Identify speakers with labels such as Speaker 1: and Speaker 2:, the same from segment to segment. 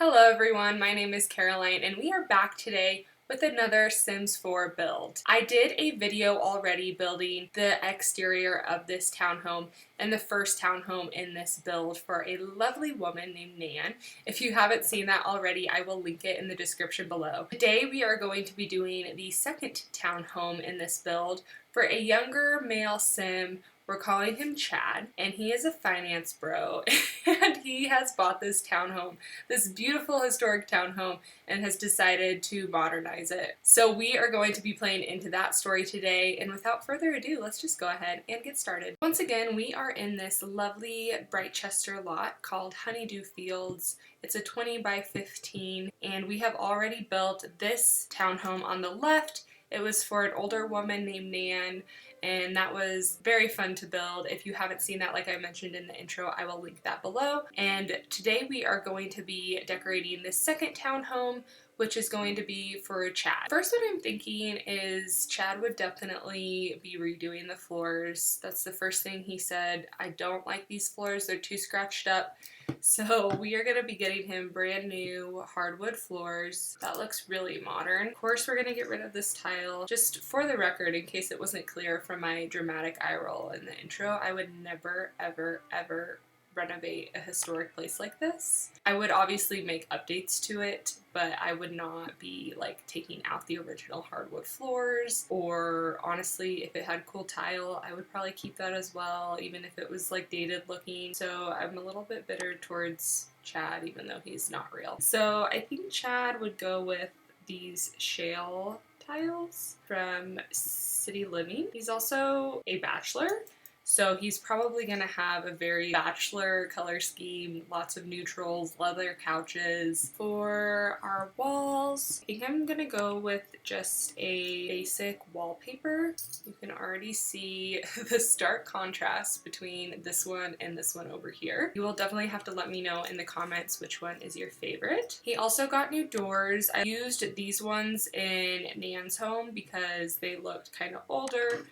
Speaker 1: Hello everyone, my name is Caroline and we are back today with another Sims 4 build. I did a video already building the exterior of this townhome and the first townhome in this build for a lovely woman named Nan. If you haven't seen that already, I will link it in the description below. Today we are going to be doing the second townhome in this build for a younger male Sim. We're calling him Chad, and he is a finance bro, and he has bought this townhome, this beautiful historic townhome, and has decided to modernize it. So we are going to be playing into that story today, and without further ado, let's just go ahead and get started. Once again, we are in this lovely Britechester lot called Honeydew Fields. It's a 20 by 15, and we have already built this townhome on the left. It was for an older woman named Nan, and that was very fun to build. If you haven't seen that, like I mentioned in the intro, I will link that below. And today we are going to be decorating this second townhome, which is going to be for Chad. First, what I'm thinking is Chad would definitely be redoing the floors. That's the first thing he said. I don't like these floors, they're too scratched up. So we are going to be getting him brand new hardwood floors. That looks really modern. Of course, we're going to get rid of this tile. Just for the record, in case it wasn't clear from my dramatic eye roll in the intro, I would never, ever, ever renovate a historic place like this. I would obviously make updates to it, but I would not be like taking out the original hardwood floors, or honestly, if it had cool tile, I would probably keep that as well, even if it was like dated looking. So I'm a little bit bitter towards Chad, even though he's not real. So I think Chad would go with these shale tiles from City Living. He's also a bachelor, so he's probably going to have a very bachelor color scheme, lots of neutrals, leather couches. For our walls, I think I'm going to go with just a basic wallpaper. You can already see the stark contrast between this one and this one over here. You will definitely have to let me know in the comments which one is your favorite. He also got new doors. I used these ones in Nan's home because they looked kind of older,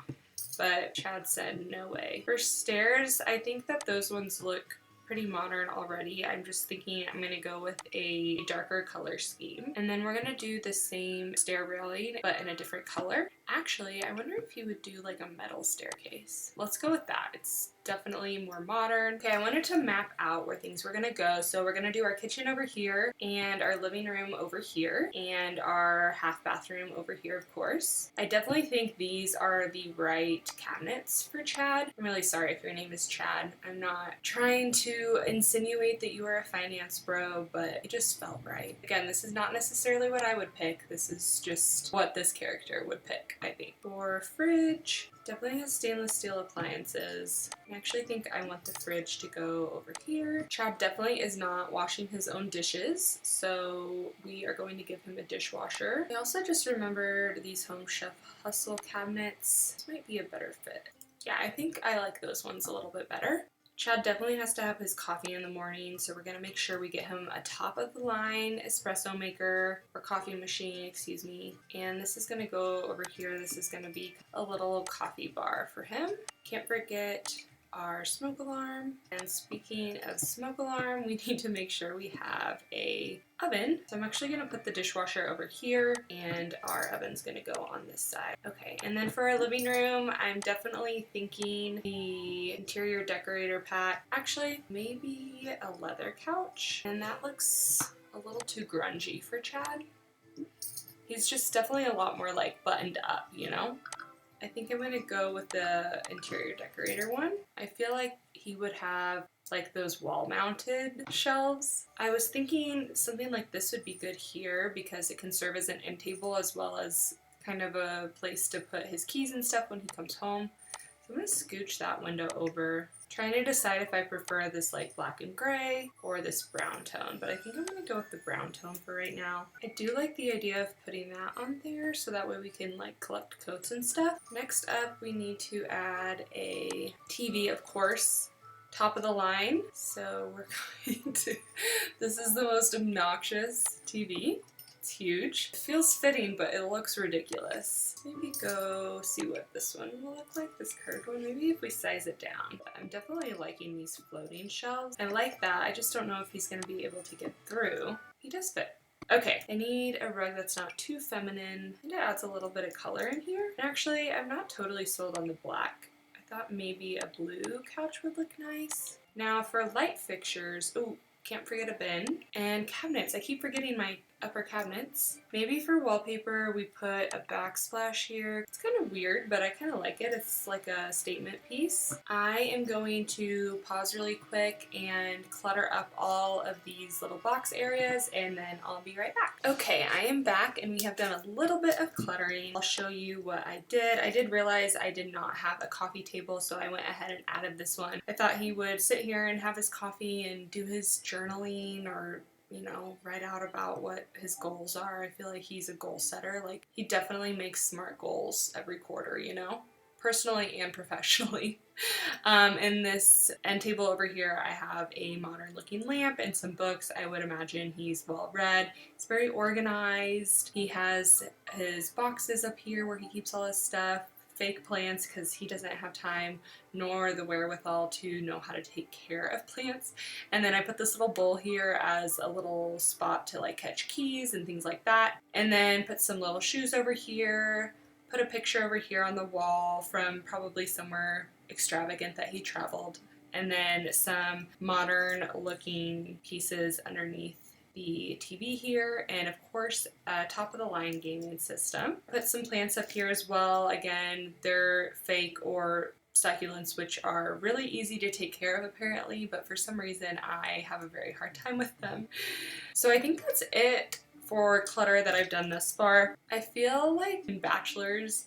Speaker 1: but Chad said no way. For stairs, I think that those ones look pretty modern already. I'm just thinking I'm gonna go with a darker color scheme. And then we're gonna do the same stair railing, but in a different color. Actually, I wonder if you would do like a metal staircase. Let's go with that. It's definitely more modern. Okay, I wanted to map out where things were gonna go. So we're gonna do our kitchen over here, and our living room over here, and our half bathroom over here, of course. I definitely think these are the right cabinets for Chad. I'm really sorry if your name is Chad. I'm not trying to insinuate that you are a finance bro, but it just felt right. Again, this is not necessarily what I would pick. This is just what this character would pick, I think. For fridge, definitely has stainless steel appliances. I actually think I want the fridge to go over here. Chad definitely is not washing his own dishes, so we are going to give him a dishwasher. I also just remembered these Home Chef Hustle cabinets. This might be a better fit. Yeah, I think I like those ones a little bit better. Chad definitely has to have his coffee in the morning, so we're going to make sure we get him a top-of-the-line espresso maker, or coffee machine, excuse me. And this is going to go over here. This is going to be a little coffee bar for him. Can't forget our smoke alarm. And speaking of smoke alarm, we need to make sure we have a oven. So I'm actually going to put the dishwasher over here, and our oven's going to go on this side. Okay, and then for our living room, I'm definitely thinking the interior decorator pack. Actually, maybe a leather couch, and that looks a little too grungy for Chad. He's just definitely a lot more like buttoned up, you know? I think I'm gonna go with the interior decorator one. I feel like he would have like those wall mounted shelves. I was thinking something like this would be good here because it can serve as an end table as well as kind of a place to put his keys and stuff when he comes home. So I'm gonna scooch that window over. Trying to decide if I prefer this like black and gray or this brown tone, but I think I'm gonna go with the brown tone for right now. I do like the idea of putting that on there so that way we can like collect coats and stuff. Next up, we need to add a TV, of course, top of the line. So we're going to, this is the most obnoxious TV. It's huge. It feels fitting, but it looks ridiculous. Maybe go see what this one will look like, this curved one. Maybe if we size it down. But I'm definitely liking these floating shelves. I like that. I just don't know if he's going to be able to get through. He does fit. Okay, I need a rug that's not too feminine. And it adds a little bit of color in here. And actually, I'm not totally sold on the black. I thought maybe a blue couch would look nice. Now for light fixtures, oh, can't forget a bin. And cabinets, I keep forgetting my upper cabinets. Maybe for wallpaper we put a backsplash here. It's kind of weird, but I kind of like it. It's like a statement piece. I am going to pause really quick and clutter up all of these little box areas, and then I'll be right back. Okay, I am back and we have done a little bit of cluttering. I'll show you what I did. I did realize I did not have a coffee table, so I went ahead and added this one. I thought he would sit here and have his coffee and do his journaling, or you know, write out about what his goals are. I feel like he's a goal setter. Like, he definitely makes smart goals every quarter, you know, personally and professionally. In this end table over here, I have a modern looking lamp and some books. I would imagine he's well read. He's very organized. He has his boxes up here where he keeps all his stuff. Fake plants because he doesn't have time nor the wherewithal to know how to take care of plants. And then I put this little bowl here as a little spot to like catch keys and things like that. And then put some little shoes over here, put a picture over here on the wall from probably somewhere extravagant that he traveled, and then some modern looking pieces underneath the TV here, and of course top of the line gaming system. Put some plants up here as well. Again, they're fake or succulents, which are really easy to take care of apparently, but for some reason I have a very hard time with them. So I think that's it for clutter that I've done thus far. I feel like in bachelors,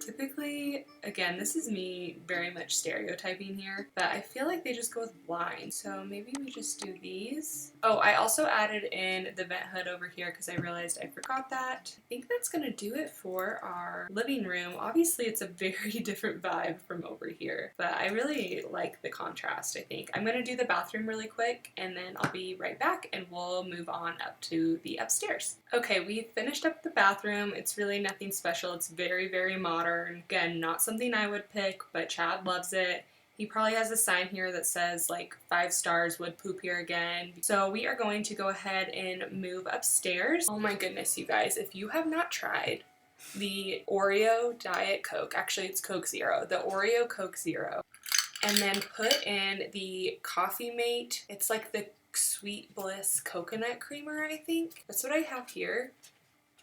Speaker 1: typically, again, this is me very much stereotyping here, but I feel like they just go with blinds. So maybe we just do these. Oh, I also added in the vent hood over here because I realized I forgot that. I think that's gonna do it for our living room. Obviously, it's a very different vibe from over here, but I really like the contrast, I think. I'm gonna do the bathroom really quick and then I'll be right back and we'll move on up to the upstairs. Okay, we finished up the bathroom. It's really nothing special. It's very, very modern. Again, not something I would pick, but Chad loves it. He probably has a sign here that says like 5 stars, would poop here again. So we are going to go ahead and move upstairs. Oh my goodness, you guys, if you have not tried the Oreo Diet Coke, actually it's Coke Zero, the Oreo Coke Zero, and then put in the Coffee Mate, it's like the Sweet Bliss coconut creamer, I think. That's what I have here.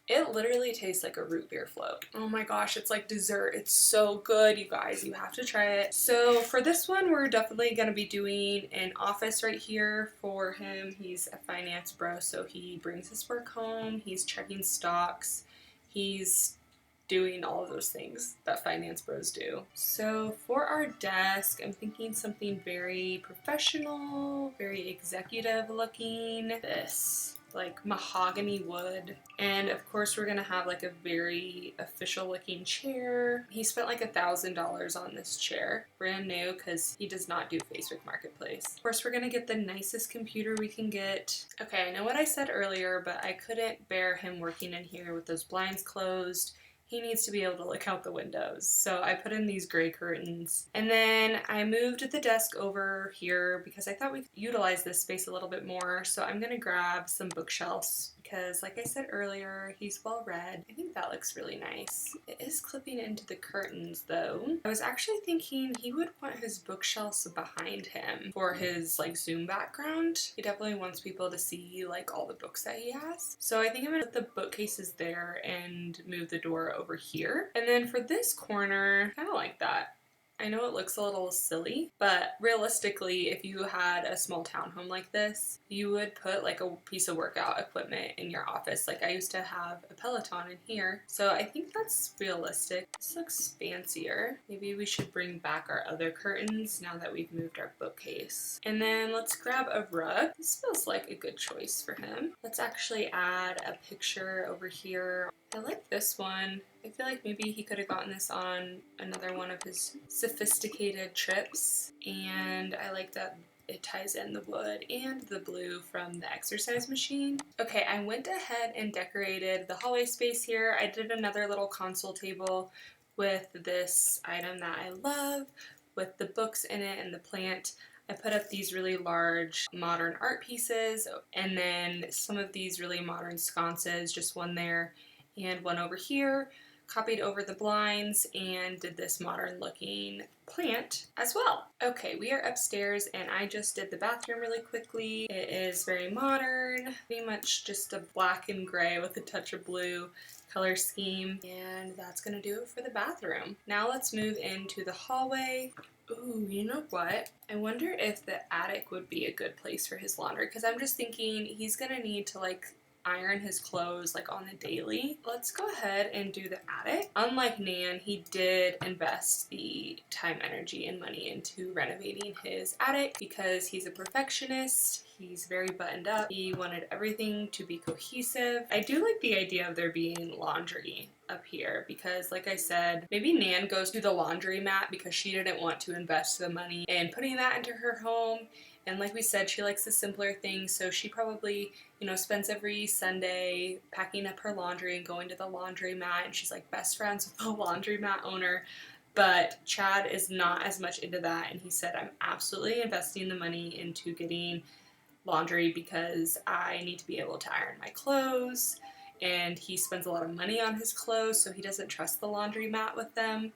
Speaker 1: It literally tastes like a root beer float. Oh my gosh, it's like dessert. It's so good, you guys. You have to try it. So for this one, we're definitely going to be doing an office right here for him. He's a finance bro, so he brings his work home. He's checking stocks. He's doing all of those things that finance bros do. So for our desk, I'm thinking something very professional, very executive looking. This, like mahogany wood. And of course we're gonna have like a very official looking chair. He spent like $1,000 on this chair, brand new, because he does not do Facebook Marketplace. Of course we're gonna get the nicest computer we can get. Okay, I know what I said earlier, but I couldn't bear him working in here with those blinds closed. He needs to be able to look out the windows. So I put in these gray curtains. And then I moved the desk over here because I thought we could utilize this space a little bit more. So I'm gonna grab some bookshelves because like I said earlier, he's well read. I think that looks really nice. It is clipping into the curtains though. I was actually thinking he would want his bookshelves behind him for his like Zoom background. He definitely wants people to see like all the books that he has. So I think I'm gonna put the bookcases there and move the door over here. And then for this corner, kind of like that. I know it looks a little silly, but realistically, if you had a small townhome like this, you would put like a piece of workout equipment in your office. Like I used to have a Peloton in here. So I think that's realistic. This looks fancier. Maybe we should bring back our other curtains now that we've moved our bookcase. And then let's grab a rug. This feels like a good choice for him. Let's actually add a picture over here. I like this one. I feel like maybe he could have gotten this on another one of his sophisticated trips. And I like that it ties in the wood and the blue from the exercise machine. Okay, I went ahead and decorated the hallway space here. I did another little console table with this item that I love, with the books in it and the plant. I put up these really large modern art pieces and then some of these really modern sconces, just one there and one over here. Copied over the blinds and did this modern looking plant as well. Okay, we are upstairs and I just did the bathroom really quickly. It is very modern, pretty much just a black and gray with a touch of blue color scheme, and that's gonna do it for the bathroom. Now let's move into the hallway. Ooh, you know what? I wonder if the attic would be a good place for his laundry, because I'm just thinking he's gonna need to like iron his clothes like on the daily. Let's go ahead and do the attic. Unlike Nan, he did invest the time, energy, and money into renovating his attic because he's a perfectionist. He's very buttoned up. He wanted everything to be cohesive. I do like the idea of there being laundry up here because, like I said, maybe Nan goes to the laundromat because she didn't want to invest the money in putting that into her home. And like we said, she likes the simpler things, so she probably, you know, spends every Sunday packing up her laundry and going to the laundromat, and she's like best friends with the laundromat owner. But Chad is not as much into that, and he said, I'm absolutely investing the money into getting laundry because I need to be able to iron my clothes, and he spends a lot of money on his clothes, so he doesn't trust the laundromat with them.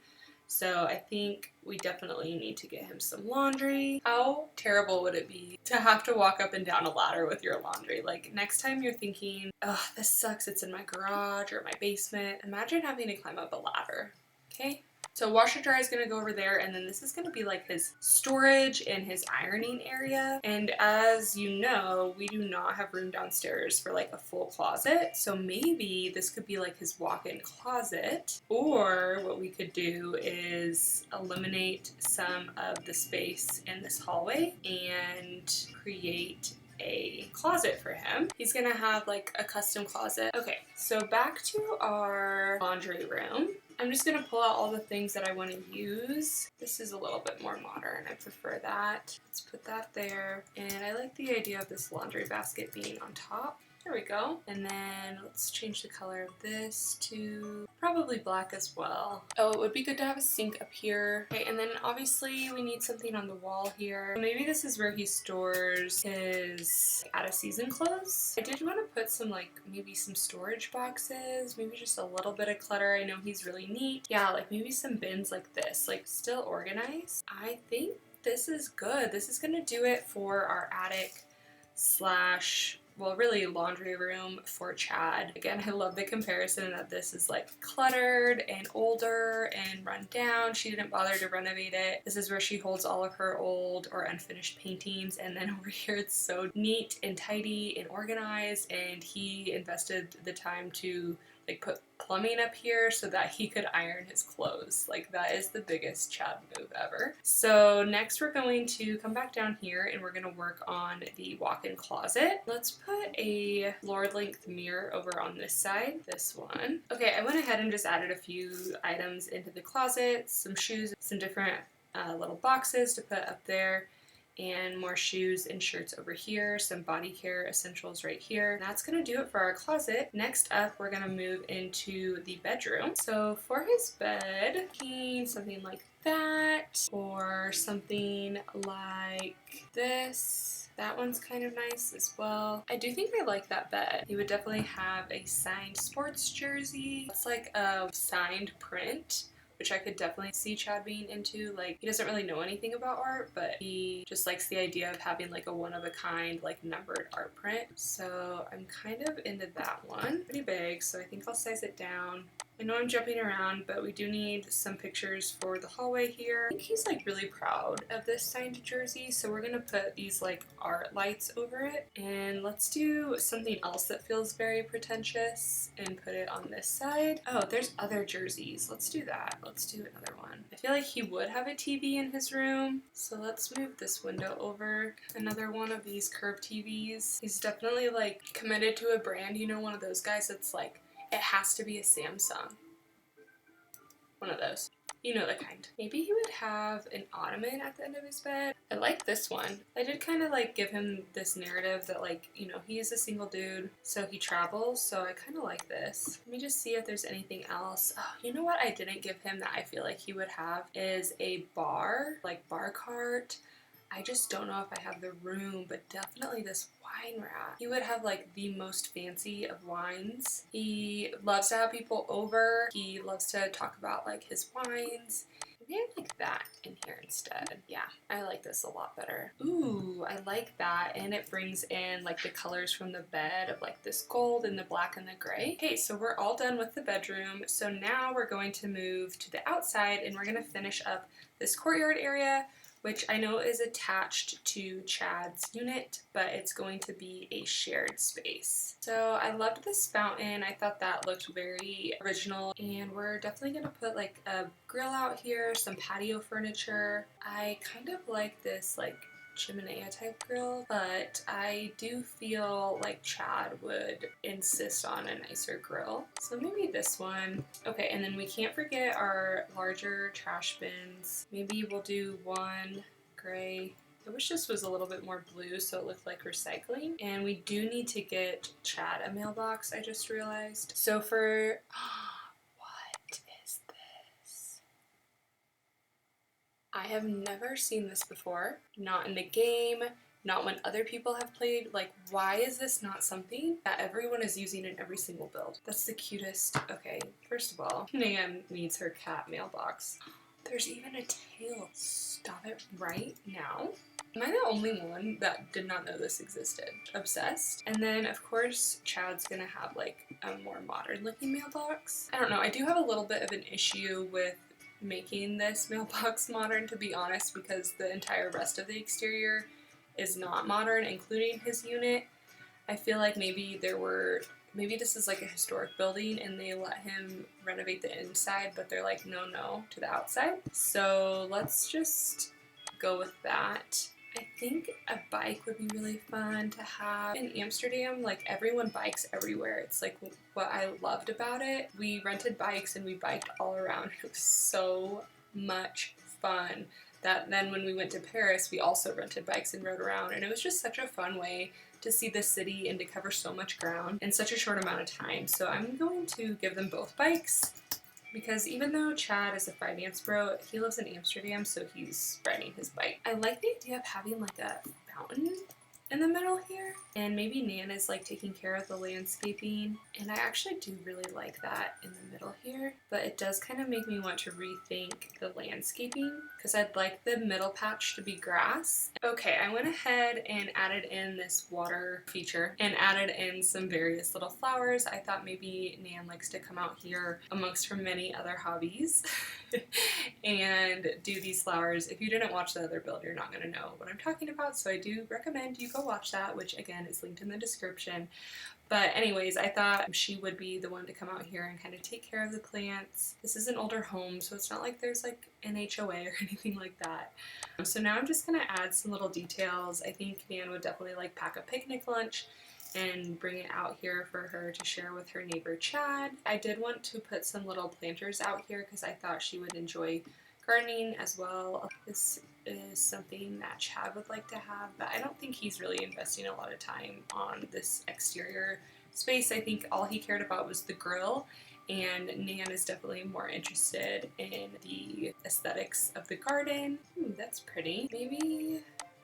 Speaker 1: So I think we definitely need to get him some laundry. How terrible would it be to have to walk up and down a ladder with your laundry? Like, next time you're thinking, oh, this sucks, it's in my garage or my basement, imagine having to climb up a ladder, okay? So washer dryer is going to go over there, and then this is going to be like his storage and his ironing area. And as you know, we do not have room downstairs for like a full closet. So maybe this could be like his walk-in closet. Or what we could do is eliminate some of the space in this hallway and create a closet for him. He's gonna have like a custom closet. Okay, so back to our laundry room. I'm just gonna pull out all the things that I want to use. This is a little bit more modern. I prefer that. Let's put that there. And I like the idea of this laundry basket being on top. There we go. And then let's change the color of this to probably black as well. Oh, it would be good to have a sink up here. Okay, and then obviously we need something on the wall here. Maybe this is where he stores his out of season clothes. I did want to put some like maybe some storage boxes, maybe just a little bit of clutter. I know he's really neat. Yeah, like maybe some bins like this, like still organized. I think this is good. This is gonna do it for our attic slash, well, really laundry room for Chad. Again, I love the comparison that this is like cluttered and older and run down. She didn't bother to renovate it. This is where she holds all of her old or unfinished paintings, and then over here it's so neat and tidy and organized, and he invested the time to like put plumbing up here so that he could iron his clothes. Like, that is the biggest Chad move ever. So next we're going to come back down here and we're gonna work on the walk-in closet. Let's put a floor length mirror over on this side, this one. Okay, I went ahead and just added a few items into the closet, some shoes, some different little boxes to put up there, and more shoes and shirts over here, some body care essentials right here. That's gonna do it for our closet. Next up, we're gonna move into the bedroom. So for his bed, something like that, or something like this. That one's kind of nice as well. I do think I like that bed. He would definitely have a signed sports jersey. It's like a signed print, which I could definitely see Chad being into. Like, he doesn't really know anything about art, but he just likes the idea of having like a one-of-a-kind, like numbered art print. So I'm kind of into that one. Pretty big, so I think I'll size it down. I know I'm jumping around, but we do need some pictures for the hallway here. I think he's like really proud of this signed jersey, so we're gonna put these like art lights over it. And let's do something else that feels very pretentious and put it on this side. Oh, there's other jerseys. Let's do that. Let's do another one. I feel like he would have a TV in his room, so let's move this window over. Another one of these curved TVs. He's definitely like committed to a brand, you know, one of those guys that's like, it has to be a Samsung. One of those. You know the kind. Maybe he would have an ottoman at the end of his bed. I like this one. I did kind of like give him this narrative that like, you know, he is a single dude, so he travels, so I kind of like this. Let me just see if there's anything else. Oh, you know what I didn't give him that I feel like he would have is a bar, like bar cart. I just don't know if I have the room, but definitely this wine rack. He would have like the most fancy of wines. He loves to have people over. He loves to talk about like his wines. Maybe I like that in here instead. Yeah, I like this a lot better. Ooh, I like that. And it brings in like the colors from the bed of like this gold and the black and the gray. Okay, so we're all done with the bedroom. So now we're going to move to the outside and we're gonna finish up this courtyard area, which I know is attached to Chad's unit, but it's going to be a shared space. So I loved this fountain. I thought that looked very original, and we're definitely gonna put like a grill out here, some patio furniture. I kind of like this like chimenea type grill, but I do feel like Chad would insist on a nicer grill. So maybe this one. Okay, and then we can't forget our larger trash bins. Maybe we'll do one gray. I wish this was a little bit more blue so it looked like recycling. And we do need to get Chad a mailbox, I just realized. So for, what is this? I have never seen this before, not in the game, not when other people have played. Like, why is this not something that everyone is using in every single build? That's the cutest. Okay, first of all, Nan needs her cat mailbox. There's even a tail. Stop it right now. Am I the only one that did not know this existed? Obsessed. And then, of course, Chad's gonna have like a more modern looking mailbox. I don't know, I do have a little bit of an issue with making this mailbox modern, to be honest, because the entire rest of the exterior is not modern, including his unit. I feel like maybe this is like a historic building and they let him renovate the inside, but they're like, no to the outside. So let's just go with that. I think a bike would be really fun to have. In Amsterdam, like everyone bikes everywhere. It's like what I loved about it. We rented bikes and we biked all around. It was so much fun. That then when we went to Paris, we also rented bikes and rode around, and it was just such a fun way to see the city and to cover so much ground in such a short amount of time. So I'm going to give them both bikes, because even though Chad is a finance bro, he lives in Amsterdam, so he's riding his bike. I like the idea of having like a fountain in the middle here, and maybe Nan is like taking care of the landscaping, and I actually do really like that in the middle here, but it does kind of make me want to rethink the landscaping because I'd like the middle patch to be grass. Okay, I went ahead and added in this water feature and added in some various little flowers. I thought maybe Nan likes to come out here amongst her many other hobbies and do these flowers. If you didn't watch the other build, you're not going to know what I'm talking about, so I do recommend you go watch that, which again is linked in the description. But anyways, I thought she would be the one to come out here and kind of take care of the plants. This is an older home, so it's not like there's like an HOA or anything like that. So now I'm just going to add some little details. I think Nan would definitely like pack a picnic lunch and bring it out here for her to share with her neighbor Chad. I did want to put some little planters out here because I thought she would enjoy gardening as well. This is something that Chad would like to have, but I don't think he's really investing a lot of time on this exterior space. I think all he cared about was the grill, and Nan is definitely more interested in the aesthetics of the garden. Ooh, that's pretty. Maybe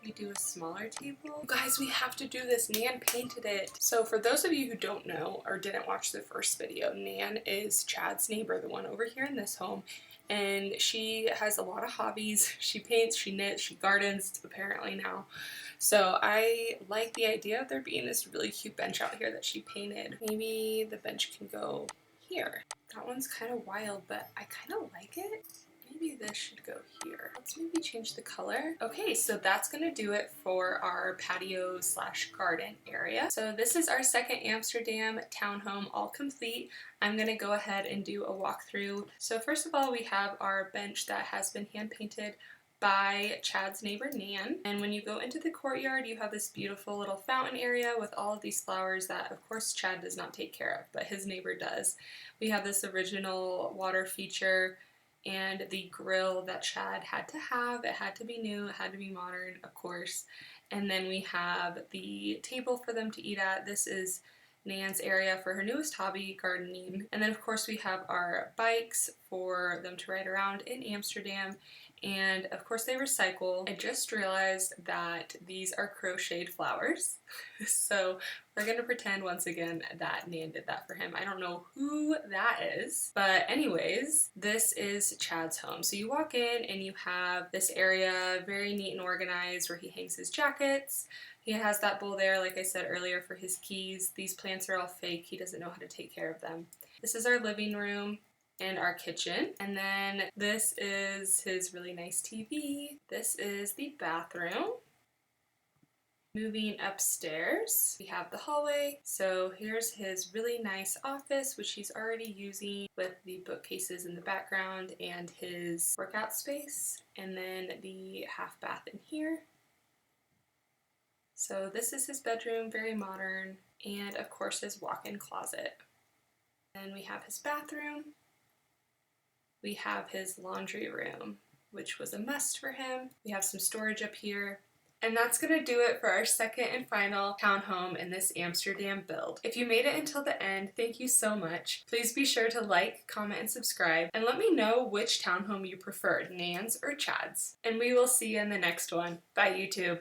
Speaker 1: we do a smaller table. Guys, we have to do this. Nan painted it. So for those of you who don't know or didn't watch the first video, Nan is Chad's neighbor, the one over here in this home. And she has a lot of hobbies. She paints, she knits, she gardens, apparently now. So I like the idea of there being this really cute bench out here that she painted. Maybe the bench can go here. That one's kind of wild, but I kind of like it. Maybe this should go here. Let's maybe change the color. Okay, so that's gonna do it for our patio slash garden area. So this is our second Amsterdam townhome all complete. I'm gonna go ahead and do a walkthrough. So first of all, we have our bench that has been hand painted by Chad's neighbor Nan. And when you go into the courtyard, you have this beautiful little fountain area with all of these flowers that of course Chad does not take care of, but his neighbor does. We have this original water feature and the grill that Chad had to have. It had to be new, it had to be modern, of course. And then we have the table for them to eat at. This is Nan's area for her newest hobby, gardening. And then of course we have our bikes for them to ride around in Amsterdam. And of course they recycle. I just realized that these are crocheted flowers. So we're gonna pretend once again that Nan did that for him. I don't know who that is. But anyways, this is Chad's home. So you walk in and you have this area very neat and organized where he hangs his jackets. He has that bowl there, like I said earlier, for his keys. These plants are all fake. He doesn't know how to take care of them. This is our living room and our kitchen. And then this is his really nice TV. This is the bathroom. Moving upstairs, we have the hallway. So here's his really nice office, which he's already using with the bookcases in the background and his workout space. And then the half bath in here. So this is his bedroom, very modern, and of course his walk-in closet. Then we have his bathroom. We have his laundry room, which was a must for him. We have some storage up here. And that's going to do it for our second and final townhome in this Amsterdam build. If you made it until the end, thank you so much. Please be sure to like, comment, and subscribe, and let me know which townhome you preferred, Nan's or Chad's. And we will see you in the next one. Bye, YouTube.